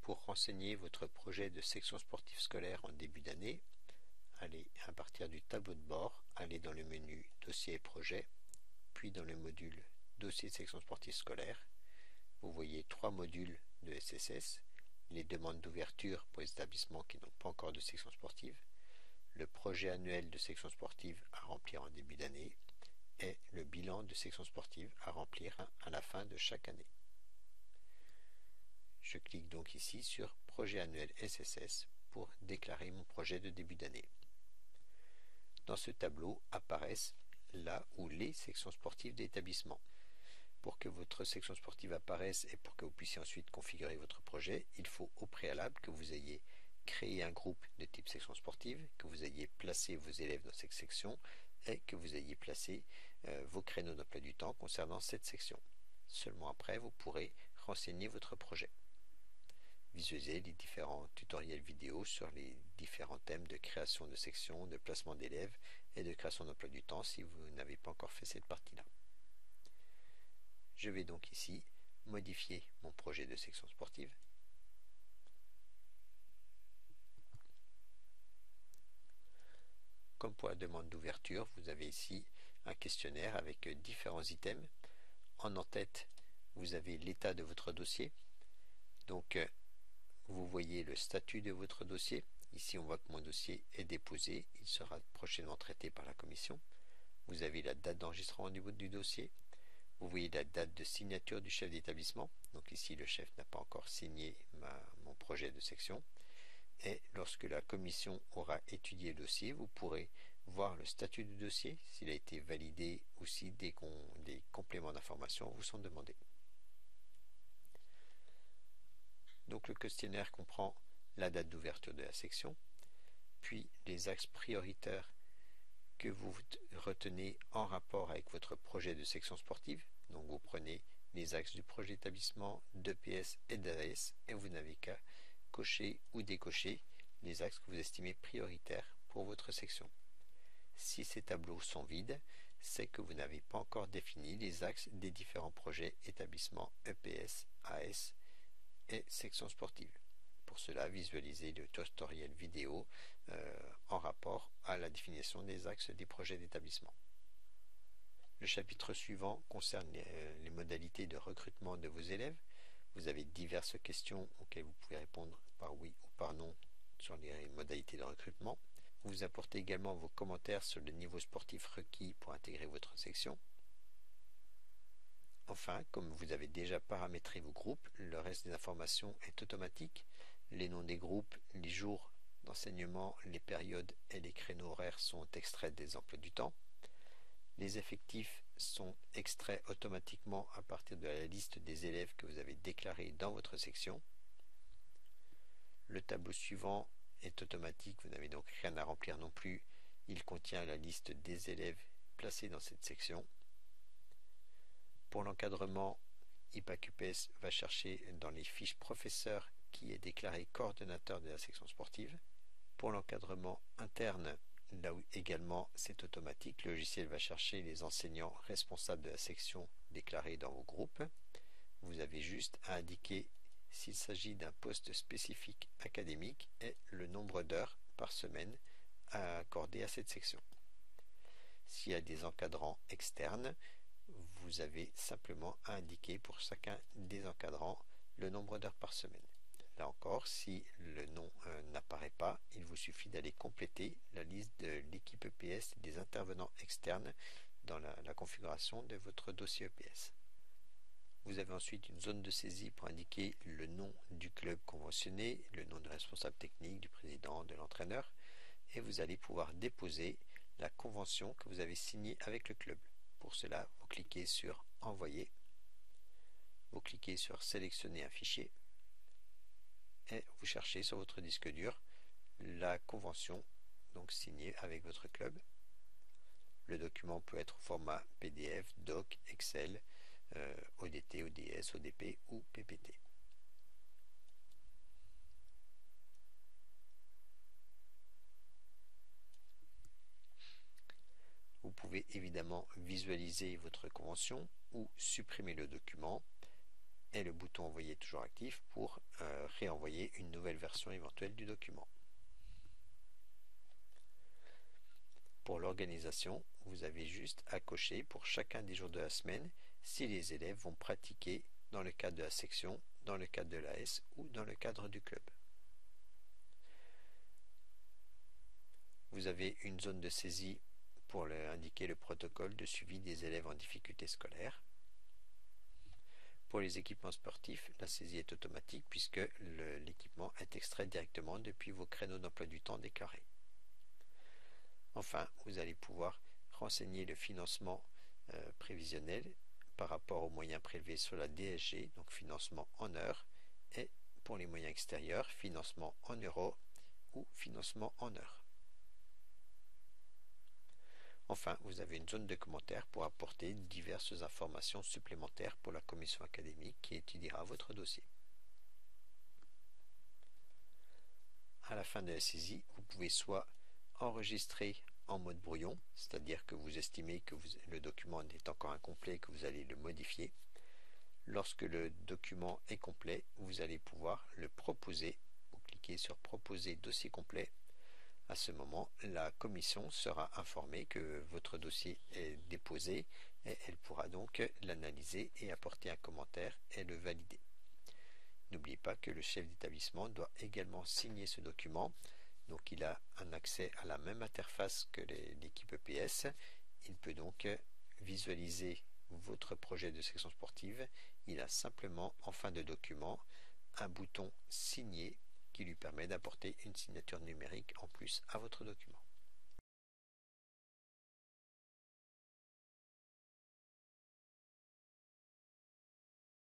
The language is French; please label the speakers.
Speaker 1: Pour renseigner votre projet de section sportive scolaire en début d'année, allez à partir du tableau de bord, allez dans le menu Dossier et projet, puis dans le module Dossier section sportive scolaire. Vous voyez 3 modules de SSS, les demandes d'ouverture pour les établissements qui n'ont pas encore de section sportive, le projet annuel de section sportive à remplir en début d'année et le bilan de section sportive à remplir à la fin de chaque année. Je clique donc ici sur Projet annuel SSS pour déclarer mon projet de début d'année. Dans ce tableau apparaissent là où les sections sportives d'établissement. Pour que votre section sportive apparaisse et pour que vous puissiez ensuite configurer votre projet, il faut au préalable que vous ayez créé un groupe de type section sportive, que vous ayez placé vos élèves dans cette section et que vous ayez placé vos créneaux d'emploi du temps concernant cette section. Seulement après, vous pourrez renseigner votre projet. Visualisez les différents tutoriels vidéo sur les différents thèmes de création de sections, de placement d'élèves et de création d'emploi du temps si vous n'avez pas encore fait cette partie-là. Je vais donc ici modifier mon projet de section sportive. Comme pour la demande d'ouverture, vous avez ici un questionnaire avec différents items. En tête, vous avez l'état de votre dossier. Donc, vous voyez le statut de votre dossier. Ici, on voit que mon dossier est déposé. Il sera prochainement traité par la commission. Vous avez la date d'enregistrement au niveau du dossier. Vous voyez la date de signature du chef d'établissement. Donc ici, le chef n'a pas encore signé mon projet de section. Et lorsque la commission aura étudié le dossier, vous pourrez voir le statut du dossier, s'il a été validé ou si des compléments d'information vous sont demandés. Donc le questionnaire comprend la date d'ouverture de la section, puis les axes prioritaires que vous retenez en rapport avec votre projet de section sportive. Donc vous prenez les axes du projet d'établissement, d'EPS et d'AS et vous n'avez qu'à cocher ou décocher les axes que vous estimez prioritaires pour votre section. Si ces tableaux sont vides, c'est que vous n'avez pas encore défini les axes des différents projets établissement EPS, AS et section sportive. Pour cela, visualisez le tutoriel vidéo en rapport à la définition des axes des projets d'établissement. Le chapitre suivant concerne les modalités de recrutement de vos élèves. Vous avez diverses questions auxquelles vous pouvez répondre par oui ou par non sur les modalités de recrutement. Vous apportez également vos commentaires sur le niveau sportif requis pour intégrer votre section. Enfin, comme vous avez déjà paramétré vos groupes, le reste des informations est automatique. Les noms des groupes, les jours d'enseignement, les périodes et les créneaux horaires sont extraits des emplois du temps. Les effectifs sont extraits automatiquement à partir de la liste des élèves que vous avez déclarés dans votre section. Le tableau suivant est automatique, vous n'avez donc rien à remplir non plus. Il contient la liste des élèves placés dans cette section. Pour l'encadrement, IPACUPES va chercher dans les fiches professeurs qui est déclaré coordonnateur de la section sportive. Pour l'encadrement interne, là où également c'est automatique, le logiciel va chercher les enseignants responsables de la section déclarés dans vos groupes. Vous avez juste à indiquer s'il s'agit d'un poste spécifique académique et le nombre d'heures par semaine à accorder à cette section. S'il y a des encadrants externes, vous avez simplement à indiquer pour chacun des encadrants le nombre d'heures par semaine. Là encore, si le nom n'apparaît pas, il vous suffit d'aller compléter la liste de l'équipe EPS et des intervenants externes dans la configuration de votre dossier EPS. Vous avez ensuite une zone de saisie pour indiquer le nom du club conventionné, le nom du responsable technique, du président, de l'entraîneur, et vous allez pouvoir déposer la convention que vous avez signée avec le club. Pour cela, vous cliquez sur Envoyer, vous cliquez sur Sélectionner un fichier et vous cherchez sur votre disque dur la convention donc signée avec votre club. Le document peut être au format PDF, Doc, Excel, ODT, ODS, ODP ou PPT. Vous pouvez évidemment visualiser votre convention ou supprimer le document et le bouton envoyer toujours actif pour réenvoyer une nouvelle version éventuelle du document. Pour l'organisation, vous avez juste à cocher pour chacun des jours de la semaine si les élèves vont pratiquer dans le cadre de la section, dans le cadre de l'AS ou dans le cadre du club. Vous avez une zone de saisie pour indiquer le protocole de suivi des élèves en difficulté scolaire. Pour les équipements sportifs, la saisie est automatique puisque l'équipement est extrait directement depuis vos créneaux d'emploi du temps déclarés. Enfin, vous allez pouvoir renseigner le financement prévisionnel par rapport aux moyens prélevés sur la DSG, donc financement en heures, et pour les moyens extérieurs, financement en euros ou financement en heures. Enfin, vous avez une zone de commentaires pour apporter diverses informations supplémentaires pour la commission académique qui étudiera votre dossier. À la fin de la saisie, vous pouvez soit enregistrer en mode brouillon, c'est-à-dire que vous estimez que le document est encore incomplet et que vous allez le modifier. Lorsque le document est complet, vous allez pouvoir le proposer. Vous cliquez sur Proposer dossier complet. À ce moment, la commission sera informée que votre dossier est déposé et elle pourra donc l'analyser et apporter un commentaire et le valider. N'oubliez pas que le chef d'établissement doit également signer ce document. Donc il a un accès à la même interface que l'équipe EPS. Il peut donc visualiser votre projet de section sportive. Il a simplement en fin de document un bouton signer qui lui permet d'apporter une signature numérique en plus à votre document.